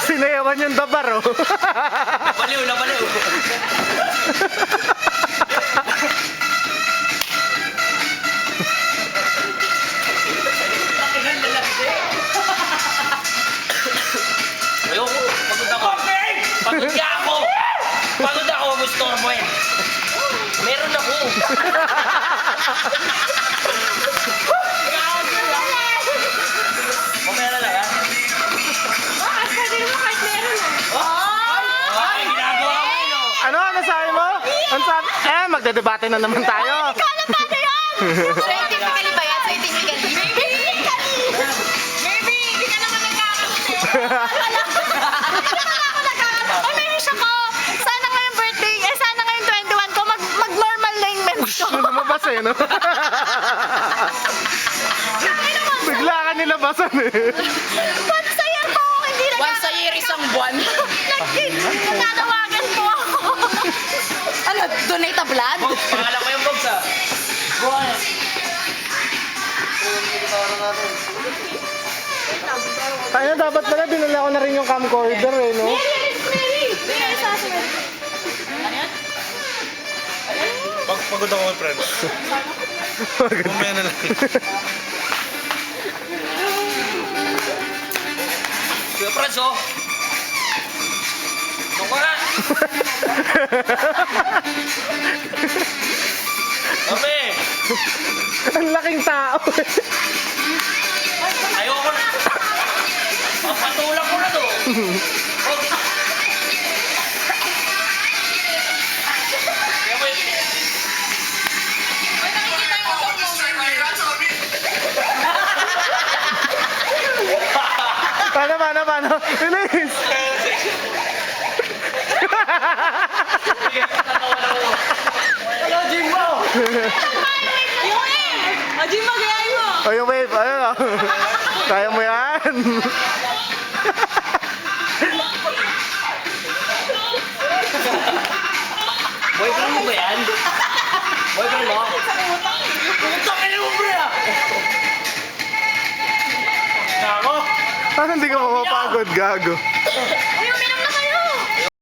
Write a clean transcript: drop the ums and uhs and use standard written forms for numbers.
Sinayawan yung dabar, oh. Napaliw, napaliw. Ayoko, pagod ako. Pagod niya ako. Pagod ako, gusto mo eh. Meron ako. Mamaya na lang, ha? Bakit? Pwede naman kahit meron Ay, ginagawa mo yun, oh. Ano sabi mo? Ano sabi? Magdedebate na naman tayo. Ikaw na paano yun? Scientifically ba yan? Scientifically? Maybe, hindi ka naman nagkakaroon eh. Oh, may wish ako. Sana ngayong birthday, sana ngayong 21 ko, mag-normal na yung mens ko. Lumabas eh, no? Bigla ka nilabasan eh. Once a year po ako, hindi na Once a year, isang buwan. nagtatawagan po ako. Ano, donate a blood? Bogs, pangalan ko yung Bogs, ha? Buwan. Kaya dapat pala dinala ko na rin yung camcorder eh, no? Mary, sa akin. Pagod ako, friends. Mamaya na lang. Kuya Franz, oh. Doon ko na. Kami. Ang laking tao eh. Ayoko na. Papatulang ko na to. Bogs. Kaya mo yun. Paano? Bilis! Hello, Jimbo. Jimbo, gayahin mo. O yung wave, ayun o. Kaya mo yan. Boyfriend mo ba yan? Boyfriend mo? Putang ina mo, bro! Paano hindi ka mapapagod, gago?